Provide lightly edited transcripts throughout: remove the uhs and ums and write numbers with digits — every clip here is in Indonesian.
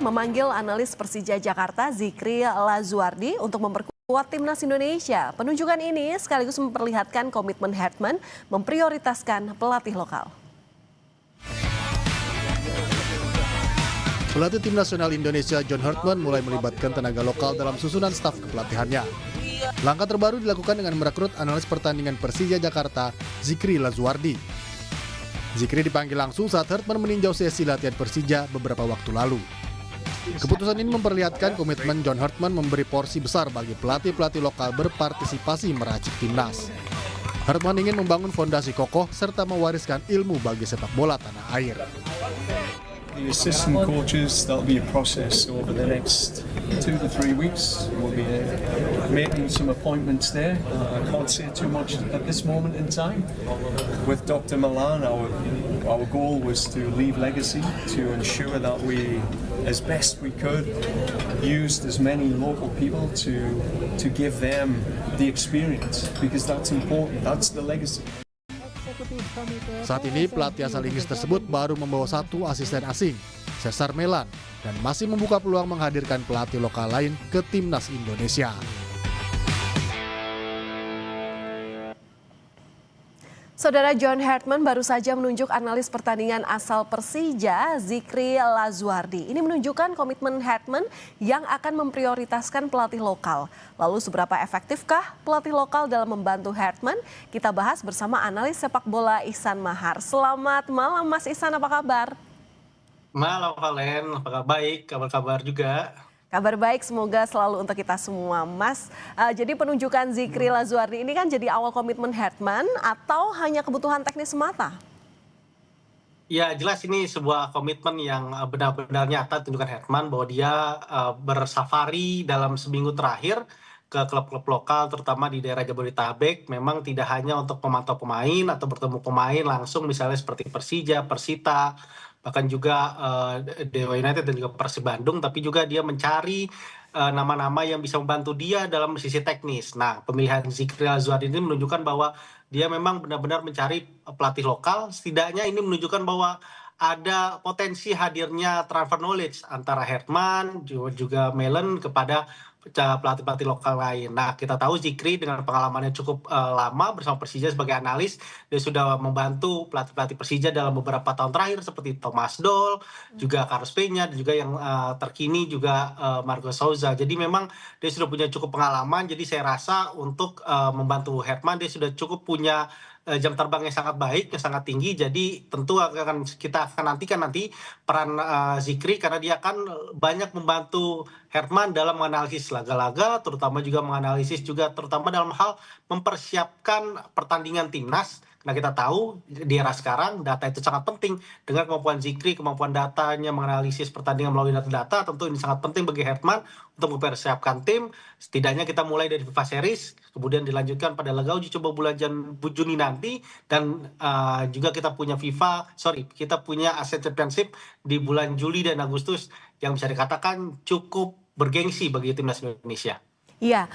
memanggil analis Persija Jakarta Zikri Lazuardi untuk memperkuat timnas Indonesia. Penunjukan ini sekaligus memperlihatkan komitmen Hartman memprioritaskan pelatih lokal. Pelatih tim nasional Indonesia John Hartman mulai melibatkan tenaga lokal dalam susunan staf kepelatihannya. Langkah terbaru dilakukan dengan merekrut analis pertandingan Persija Jakarta Zikri Lazuardi. Zikri dipanggil langsung saat Hartman meninjau sesi latihan Persija beberapa waktu lalu. Keputusan ini memperlihatkan komitmen John Hartman memberi porsi besar bagi pelatih-pelatih lokal berpartisipasi meracik timnas. Hartman ingin membangun fondasi kokoh serta mewariskan ilmu bagi sepak bola tanah air. The assistant coaches, that'll be a process over the next 2 to 3 weeks. We'll be making some appointments there. I can't say too much at this moment in time. With Dr. Milan, our goal was to leave legacy, to ensure that we, as best we could, used as many local people to give them the experience, because that's important, that's the legacy. Saat ini pelatih asal Inggris tersebut baru membawa 1 asisten asing, Cesar Melan, dan masih membuka peluang menghadirkan pelatih lokal lain ke timnas Indonesia. Saudara, John Hartman baru saja menunjuk analis pertandingan asal Persija, Zikri Lazuardi. Ini menunjukkan komitmen Hartman yang akan memprioritaskan pelatih lokal. Lalu seberapa efektifkah pelatih lokal dalam membantu Hartman? Kita bahas bersama analis sepak bola Ihsan Mahar. Selamat malam Mas Ihsan, apa kabar? Malam Valen, apakah baik? Kabar-kabar juga. Kabar baik, semoga selalu untuk kita semua, Mas. Jadi penunjukan Zikri Lazuardi ini kan jadi awal komitmen Hartman atau hanya kebutuhan teknis semata? Ya, jelas ini sebuah komitmen yang benar-benar nyata tunjukkan Hartman bahwa dia bersafari dalam seminggu terakhir ke klub-klub lokal, terutama di daerah Jabodetabek. Memang tidak hanya untuk memantau pemain atau bertemu pemain langsung, misalnya seperti Persija, Persita, bahkan juga Dewa United dan juga Persib Bandung, tapi juga dia mencari nama-nama yang bisa membantu dia dalam sisi teknis. Nah, pemilihan Zikri Lazuardi ini menunjukkan bahwa dia memang benar-benar mencari pelatih lokal. Setidaknya ini menunjukkan bahwa ada potensi hadirnya transfer knowledge antara Hartman juga Melan kepada pelatih-pelatih lokal lain. Nah, kita tahu Zikri dengan pengalamannya cukup lama bersama Persija sebagai analis, dia sudah membantu pelatih-pelatih Persija dalam beberapa tahun terakhir seperti Thomas Doll, juga Carlos Peña, dan juga yang terkini juga Marco Souza. Jadi memang dia sudah punya cukup pengalaman, jadi saya rasa untuk membantu Hartman dia sudah cukup punya jam terbang yang sangat baik, yang sangat tinggi. Jadi tentu kita akan nantikan nanti peran Zikri karena dia akan banyak membantu Hartman dalam menganalisis laga-laga, terutama juga menganalisis juga terutama dalam hal mempersiapkan pertandingan timnas. Nah, kita tahu di era sekarang data itu sangat penting. Dengan kemampuan Zikri, kemampuan datanya menganalisis pertandingan melalui data-data, tentu ini sangat penting bagi Hartman untuk mempersiapkan tim. Setidaknya kita mulai dari FIFA Series, kemudian dilanjutkan pada laga uji coba bulan Juni nanti, dan juga kita punya kita punya Asia Championship di bulan Juli dan Agustus yang bisa dikatakan cukup bergengsi bagi timnas Indonesia. Iya,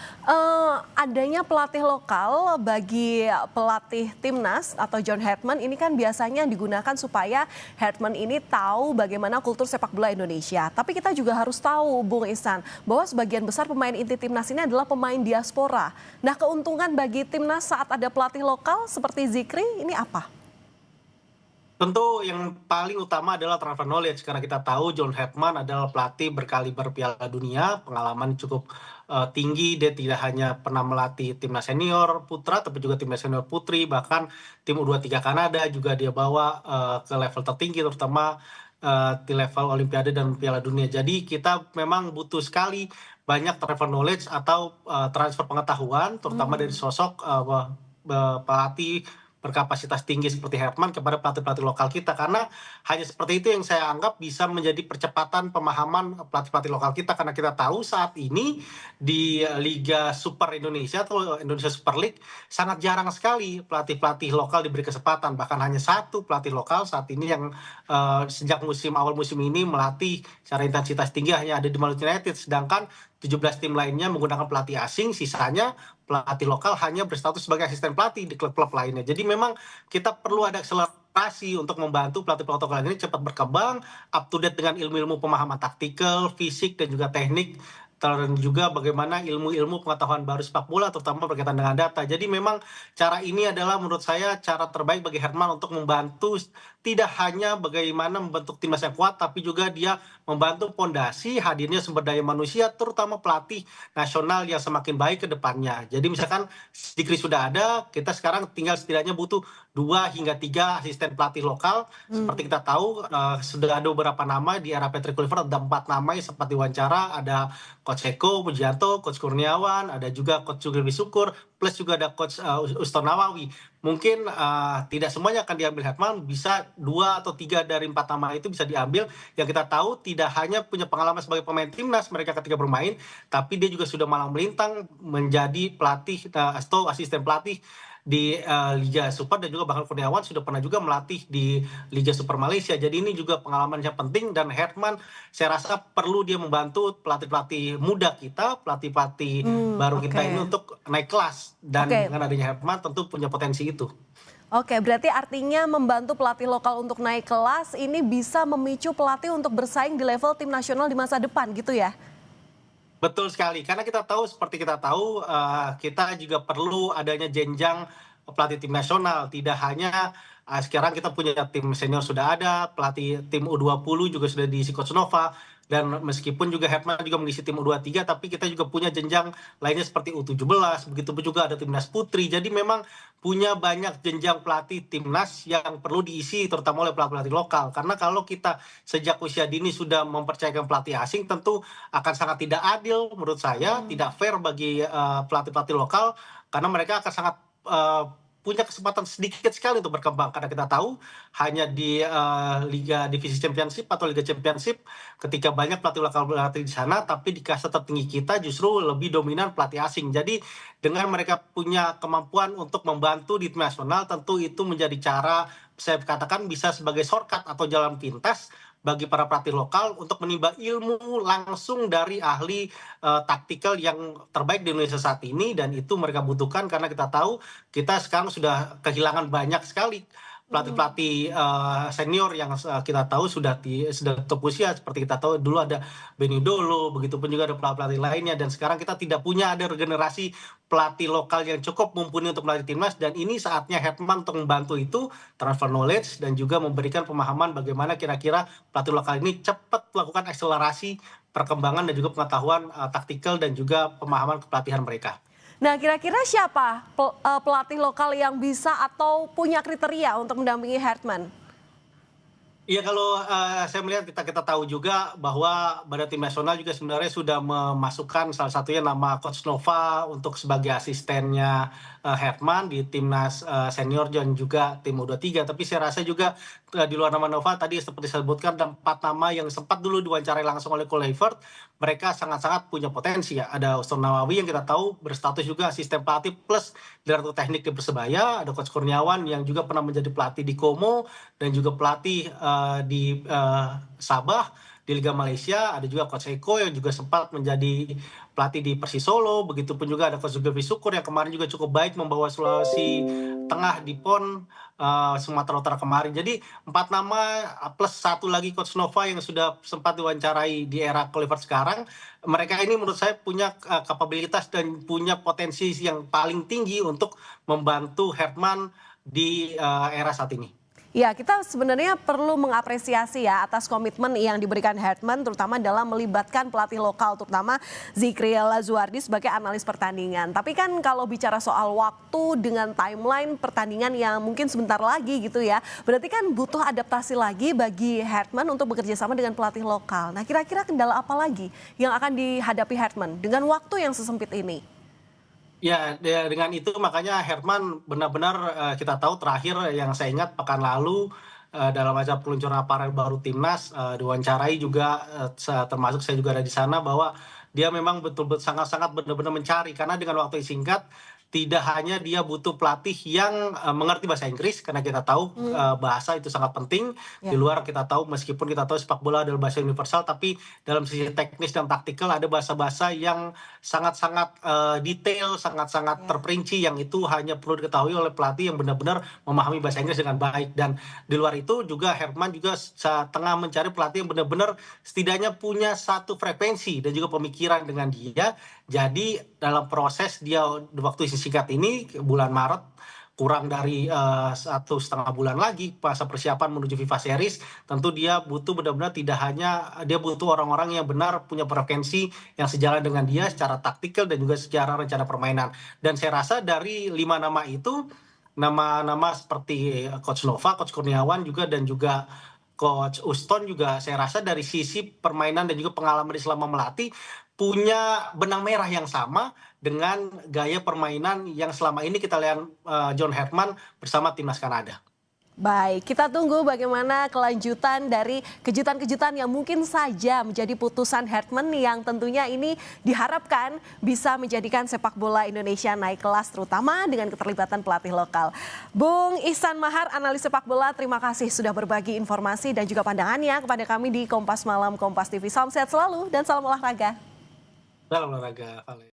adanya pelatih lokal bagi pelatih timnas atau John Hartman ini kan biasanya digunakan supaya Hartman ini tahu bagaimana kultur sepak bola Indonesia. Tapi kita juga harus tahu, Bung Ihsan, bahwa sebagian besar pemain inti timnas ini adalah pemain diaspora. Nah, keuntungan bagi timnas saat ada pelatih lokal seperti Zikri ini apa? Tentu yang paling utama adalah transfer knowledge, karena kita tahu John Hartman adalah pelatih berkaliber Piala Dunia, pengalaman cukup tinggi. Dia tidak hanya pernah melatih timnas senior putra, tapi juga timnas senior putri, bahkan tim U23 Kanada juga dia bawa ke level tertinggi, terutama di level Olimpiade dan Piala Dunia. Jadi kita memang butuh sekali banyak transfer knowledge atau transfer pengetahuan, terutama dari sosok pelatih berkapasitas tinggi seperti Hartman kepada pelatih-pelatih lokal kita, karena hanya seperti itu yang saya anggap bisa menjadi percepatan pemahaman pelatih-pelatih lokal kita, karena kita tahu saat ini di Liga Super Indonesia atau Indonesia Super League sangat jarang sekali pelatih-pelatih lokal diberi kesempatan, bahkan hanya 1 pelatih lokal saat ini yang sejak awal musim ini melatih secara intensitas tinggi hanya ada di Maluku United, sedangkan 17 tim lainnya menggunakan pelatih asing, sisanya pelatih lokal hanya berstatus sebagai asisten pelatih di klub-klub lainnya. Jadi memang kita perlu ada kolaborasi untuk membantu pelatih-pelatih lokal ini cepat berkembang, up to date dengan ilmu-ilmu pemahaman taktikal, fisik, dan juga teknik, dan juga bagaimana ilmu-ilmu pengetahuan baru sepak bola, terutama berkaitan dengan data. Jadi memang cara ini adalah menurut saya cara terbaik bagi Herman untuk membantu tidak hanya bagaimana membentuk timnas yang kuat, tapi juga dia membantu pondasi hadirnya sumber daya manusia, terutama pelatih nasional yang semakin baik ke depannya. Jadi misalkan Dikri sudah ada, kita sekarang tinggal setidaknya butuh 2 hingga 3 asisten pelatih lokal. Seperti kita tahu, sudah ada beberapa nama di era Patrick Kluivert, ada 4 nama yang sempat diwawancara, ada Coach Eko Pujianto, Coach Kurniawan, ada juga Coach Zulkifli Syukur, plus juga ada Coach Uston Nawawi. Mungkin tidak semuanya akan diambil Herman, bisa 2 atau 3 dari 4 nama itu bisa diambil. Yang kita tahu tidak hanya punya pengalaman sebagai pemain timnas mereka ketika bermain, tapi dia juga sudah malang melintang menjadi pelatih atau asisten pelatih di Liga Super, dan juga bahkan Kurniawan sudah pernah juga melatih di Liga Super Malaysia. Jadi ini juga pengalaman yang penting, dan Herman saya rasa perlu dia membantu pelatih-pelatih muda kita, pelatih-pelatih baru kita ini untuk naik kelas, dan dengan adanya Herman tentu punya potensi itu. Oke, berarti artinya membantu pelatih lokal untuk naik kelas ini bisa memicu pelatih untuk bersaing di level tim nasional di masa depan gitu ya? Betul sekali, karena kita tahu, seperti kita tahu, kita juga perlu adanya jenjang pelatih tim nasional. Tidak hanya sekarang kita punya tim senior sudah ada, pelatih tim U20 juga sudah diisi Coach Nova, dan meskipun juga Herman juga mengisi tim U23, tapi kita juga punya jenjang lainnya seperti U17, begitu pun juga ada timnas putri. Jadi memang punya banyak jenjang pelatih timnas yang perlu diisi, terutama oleh pelatih-pelatih lokal. Karena kalau kita sejak usia dini sudah mempercayakan pelatih asing, tentu akan sangat tidak adil menurut saya, tidak fair bagi pelatih-pelatih lokal, karena mereka akan sangat punya kesempatan sedikit sekali untuk berkembang, karena kita tahu hanya di Liga Divisi Championship atau Liga Championship ketika banyak pelatih lokal berlatih di sana, tapi di kasta tertinggi kita justru lebih dominan pelatih asing. Jadi dengan mereka punya kemampuan untuk membantu di tim nasional, tentu itu menjadi cara, saya katakan bisa sebagai shortcut atau jalan pintas bagi para pelatih lokal untuk menimba ilmu langsung dari ahli taktikal yang terbaik di Indonesia saat ini, dan itu mereka butuhkan karena kita tahu kita sekarang sudah kehilangan banyak sekali pelatih-pelatih senior yang kita tahu sudah top usia. Seperti kita tahu dulu ada Benny Dolo, begitu pun juga ada pelatih lainnya, dan sekarang kita tidak punya ada regenerasi pelatih lokal yang cukup mumpuni untuk melatih timnas, dan ini saatnya Herman untuk membantu itu, transfer knowledge, dan juga memberikan pemahaman bagaimana kira-kira pelatih lokal ini cepat melakukan akselerasi perkembangan dan juga pengetahuan taktikal dan juga pemahaman kepelatihan mereka. Nah, kira-kira siapa pelatih lokal yang bisa atau punya kriteria untuk mendampingi Herman? Iya, kalau saya melihat kita tahu juga bahwa Badan Tim Nasional juga sebenarnya sudah memasukkan salah satunya nama Coach Nova untuk sebagai asistennya Herman di timnas senior dan juga tim U23. Tapi saya rasa juga di luar nama Nova tadi seperti saya sebutkan, ada 4 nama yang sempat dulu diwawancarai langsung oleh Kluivert. Mereka sangat-sangat punya potensi ya. Ada Uston Nawawi yang kita tahu berstatus juga asisten pelatih plus direktur teknik di Persebaya. Ada Coach Kurniawan yang juga pernah menjadi pelatih di Como dan juga pelatih di Sabah di Liga Malaysia. Ada juga Coach Eko yang juga sempat menjadi pelatih di Persis Solo. Begitupun juga ada Coach Zulkifli Syukur yang kemarin juga cukup baik membawa Sulawesi Tengah di PON Sumatera Utara kemarin. Jadi 4 nama plus 1 lagi Coach Nova yang sudah sempat diwawancarai di era Kluivert sekarang. Mereka ini menurut saya punya kapabilitas dan punya potensi yang paling tinggi untuk membantu Herman di era saat ini. Ya, kita sebenarnya perlu mengapresiasi ya atas komitmen yang diberikan Herman, terutama dalam melibatkan pelatih lokal, terutama Zikri Lazuardi sebagai analis pertandingan. Tapi kan kalau bicara soal waktu dengan timeline pertandingan yang mungkin sebentar lagi gitu ya, berarti kan butuh adaptasi lagi bagi Herman untuk bekerja sama dengan pelatih lokal. Nah, kira-kira kendala apa lagi yang akan dihadapi Herman dengan waktu yang sesempit ini? Ya, dengan itu makanya Herman benar-benar kita tahu terakhir yang saya ingat pekan lalu dalam acara peluncuran aparel baru timnas diwawancarai juga, termasuk saya juga ada di sana, bahwa dia memang betul-betul sangat-sangat benar-benar mencari, karena dengan waktu yang singkat tidak hanya dia butuh pelatih yang mengerti bahasa Inggris, karena kita tahu bahasa itu sangat penting. Di luar kita tahu, meskipun kita tahu sepak bola adalah bahasa universal, tapi dalam sisi teknis dan taktikal ada bahasa-bahasa yang sangat-sangat detail, sangat-sangat terperinci, yang itu hanya perlu diketahui oleh pelatih yang benar-benar memahami bahasa Inggris dengan baik. Dan di luar itu juga Herman juga tengah mencari pelatih yang benar-benar setidaknya punya satu frekuensi dan juga pemikiran dengan dia. Jadi dalam proses dia waktu singkat ini, bulan Maret, kurang dari 1,5 bulan lagi masa persiapan menuju FIFA Series, tentu dia butuh benar-benar, tidak hanya dia butuh orang-orang yang benar punya frekuensi yang sejalan dengan dia secara taktikal dan juga secara rencana permainan. Dan saya rasa dari 5 nama itu, nama-nama seperti Coach Nova, Coach Kurniawan juga, dan juga Coach Uston juga, saya rasa dari sisi permainan dan juga pengalaman di selama melatih punya benang merah yang sama dengan gaya permainan yang selama ini kita lihat John Herman bersama timnas Kanada. Baik, kita tunggu bagaimana kelanjutan dari kejutan-kejutan yang mungkin saja menjadi putusan Herman, yang tentunya ini diharapkan bisa menjadikan sepak bola Indonesia naik kelas, terutama dengan keterlibatan pelatih lokal. Bung Ihsan Mahar, analis sepak bola, terima kasih sudah berbagi informasi dan juga pandangannya kepada kami di Kompas Malam Kompas TV. Salam sehat selalu dan salam olahraga. Salam olahraga, Vale.